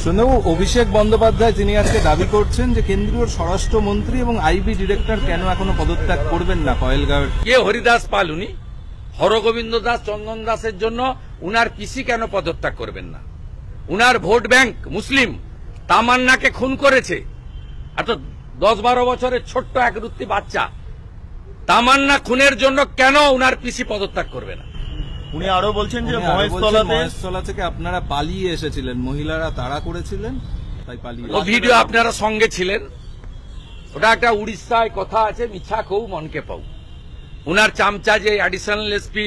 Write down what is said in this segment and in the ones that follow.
সন্ধ্যাবাবু, অভিষেক বন্দ্যোপাধ্যায় তিনি আজকে দাবি করছেন যে কেন্দ্রীয় স্বরাষ্ট্রমন্ত্রী এবং আইবি ডিরেক্টর কেন এখনো পদত্যাগ করবেন না কয়েলগাঁওয়ের। কে হরিদাস পাল উনি? হরগোবিন্দ দাস, চন্দন দাসের জন্য উনার পিসি কেন পদত্যাগ করবেন না? উনার ভোট ব্যাংক মুসলিম, তামান্নাকে খুন করেছে। এত 10-12 বছরের ছোট্ট একরুত্তি বাচ্চা, তামান্না খুনের জন্য কেন উনার পিসি পদত্যাগ করবে না? উনি আরো বলছেন যে মহেশতলা থেকে আপনারা পালিয়ে এসেছিলেন, মহিলারা তাড়া করেছিলেন, তাই পালিয়ে। ও ভিডিও আপনারা সঙ্গে ছিলেন। ওটা একটা উড়িষ্যায় কথা আছে, মিছা কৌ মনকে পাও। উনার চামচা যে অ্যাডিশনাল এসপি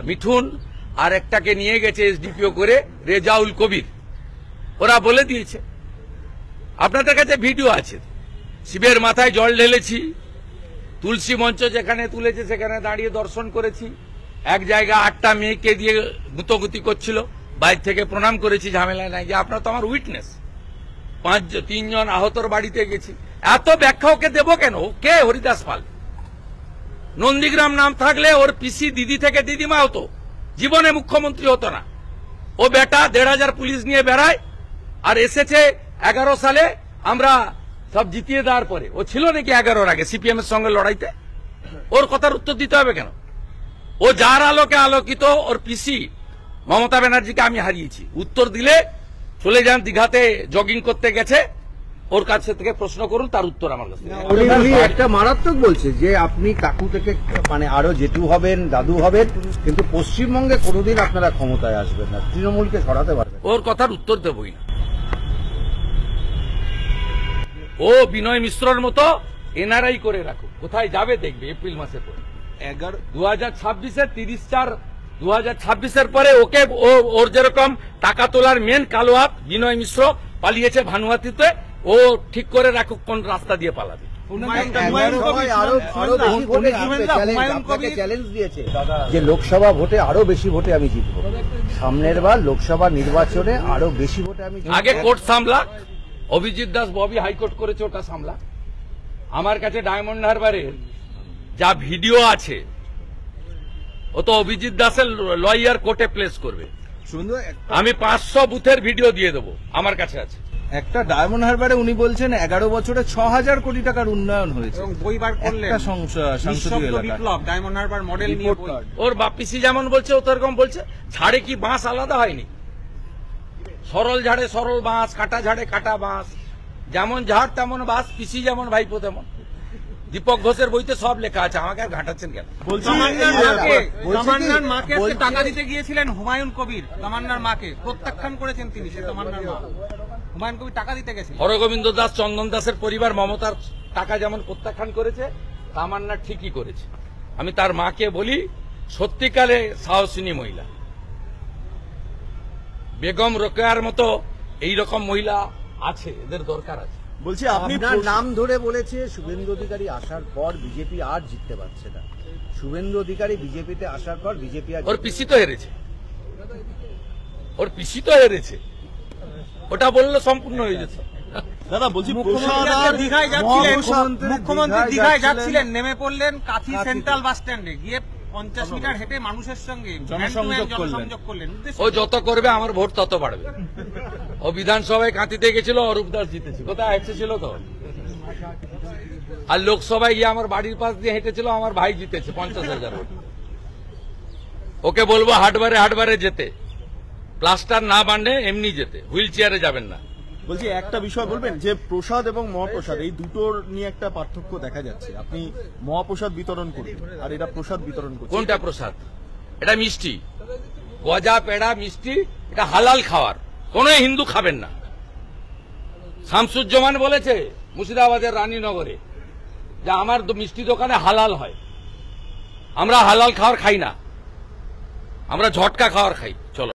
মিঠুন আর একটাকে নিয়ে গেছে এসডিপিও করে, রেজাউল কবির, ওরা বলে দিয়েছে। আপনাদের কাছে ভিডিও আছে। শিবের মাথায় জল ঢেলেছি, তুলসী মঞ্চ যেখানে তুলেছে সেখানে দাঁড়িয়ে দর্শন করেছি। এক জায়গায় 8টা মেয়েকে দিয়ে গুতগুতি করছিল, বাইরে থেকে প্রণাম করেছি, ঝামেলা নাই। যে আপনার তো আমার উইটনেস। 3 জন আহতর বাড়িতে গেছি। এত ব্যাখ্যা ওকে দেবো কেন? কে হরিদাস পাল? নন্দীগ্রাম নাম থাকলে ওর পিসি দিদি থেকে দিদিমা হতো, জীবনে মুখ্যমন্ত্রী হতো না। ও বেটা 1500 পুলিশ নিয়ে বেড়ায়, আর এসেছে 11 সালে আমরা সব জিতিয়ে দেওয়ার পরে। ও ছিল নাকি 11-র আগে সিপিএম এর সঙ্গে লড়াইতে? ওর কথার উত্তর দিতে হবে কেন? ও যার আলোকে আলোকিত, ওর পিসি মমতা ব্যানার্জিকে আমি হারিয়েছি। উত্তর দিলে চলে যান, দীঘাতে জগিং করতে গেছে, ওর কাছে থেকে প্রশ্ন করুন, তার উত্তর আমার কাছে। একটা মারাত্মক বলছে যে আপনি কাকু থেকে মানে আরো জেঠু হবেন, দাদু হবেন, কিন্তু পশ্চিমবঙ্গে কোনোদিন আপনারা ক্ষমতায় আসবেন না, তৃণমূলকে সরাতে পারবেন। ওর কথার উত্তর দেবই না। ও বিনয় মিশ্রর মতো এনআরআই করে রাখুক, কোথায় যাবে দেখবে এপ্রিল মাসের পরে। 2026-এর 2026-এর পরে ওকে ওর যেরকম টাকা তোলার মেন কালো হাত বিনয় মিশ্র পালিয়েছে ভানুয়াতিতে, ও ঠিক করে রাখুক কোন রাস্তা দিয়ে পালাবে। চ্যালেঞ্জ দিয়েছে যে লোকসভা ভোটে আরো বেশি ভোটে আমি জিতবো, সামনের বার লোকসভা নির্বাচনে আরো বেশি ভোটে আমি। আগে কোর্ট সামলা, অভিজিৎ দাস ববি হাইকোর্ট করেছে, ওটা সামলা। আমার কাছে ডায়মন্ড হারবারের যা ভিডিও আছে, ও তো অভিজিৎ দাসের লয়ার কোর্টে প্লেস করবে। আমি 500 বুথের ভিডিও দিয়ে দেবো, আমার কাছে আছে। একটা ডায়মন্ড হারবারে উনি বলছেন 11 বছরে 6000 কোটি টাকার উন্নয়ন হয়েছে। বই বার করলেন বিপ্লব ডায়মন্ড হারবার মডেল নিয়ে। ওর বাপিসি যেমন বলছে ও তো এরকম বলছে। ঝাড়ে কি বাঁশ আলাদা হয়নি? সরল ঝাড়ে সরল বাঁশ, কাটা ঝাড়ে কাটা বাঁশ। যেমন ঝাড় তেমন বাঁশ, পিসি যেমন ভাইপো তেমন। দীপক ঘোষের বইতে সব লেখা আছে, আমাকে আর ঘাটাচ্ছেন কেন? তামান্নার মাকে টাকা দিতে গিয়েছিলেন হুমায়ুন কবির, তামান্নার মাকে প্রত্যাখ্যান করেছেন তিনি। সে তামান্নার মা হুমায়ুন কবির টাকা দিতে গেছেন। হরগোবিন্দ দাস, চন্দন দাসের পরিবার মমতার টাকা যেমন প্রত্যাখ্যান করেছে, তামান্না ঠিকই করেছে। আমি তার মাকে বলি, সত্যিকালে সাহসিনী মহিলা। বেগম রোকেয়ার মতো এইরকম মহিলা আছে, এদের দরকার আছে। বলছি আপনার নাম ধরে বলেছে শুভেন্দু অধিকারী আসার পর বিজেপি আর জিততে পারছে না। শুভেন্দু অধিকারী বিজেপিতে আসার পর বিজেপি আর, ওর পিসি তো হেরেছে, ওর পিসি তো হেরেছে, ওটা বললে সম্পূর্ণ হয়ে যেত। দাদা বলছি, মুখ্যমন্ত্রী দীঘায় যাচ্ছিলেন, নেমে পড়লেন কাঁথি সেন্ট্রাল বাস স্ট্যান্ডে, গিয়ে 50 মিটার হেঁটে মানুষের সঙ্গে জনসংযোগ করলেন। ও যত করবে আমার ভোট তত বাড়বে। ও বিধানসভায় কাঁথিতে গেছিল, অরূপ দাস জিতেছে, কোথায় হেঁটেছিল তো। আর লোকসভায় গিয়ে আমার বাড়ির পাশ দিয়ে হেঁটেছিল, আমার ভাই জিতেছে 50,000 ভোট। ওকে বলবো হাটবারে যেতে, প্লাস্টার না বাঁধে এমনি যেতে, হুইল চেয়ারে যাবেন না। বলছি একটা বিষয় বলবেন, যে প্রসাদ এবং মহাপ্রসাদ এই দুটোর নিয়ে একটা পার্থক্য দেখা যাচ্ছে। আপনি মহাপ্রসাদ বিতরণ করবেন আর এরা প্রসাদ বিতরণ করছেন। কোনটা প্রসাদ? এটা মিষ্টি, গজা পেড়া মিষ্টি, এটা হালাল খাওয়ার, কোন হিন্দু খাবেন না। শামসুজ্জামান বলেছে মুর্শিদাবাদের রানীনগরে যে আমার মিষ্টি দোকানে হালাল হয়। আমরা হালাল খাওয়ার খাই না, আমরা ঝটকা খাওয়ার খাই। চলো।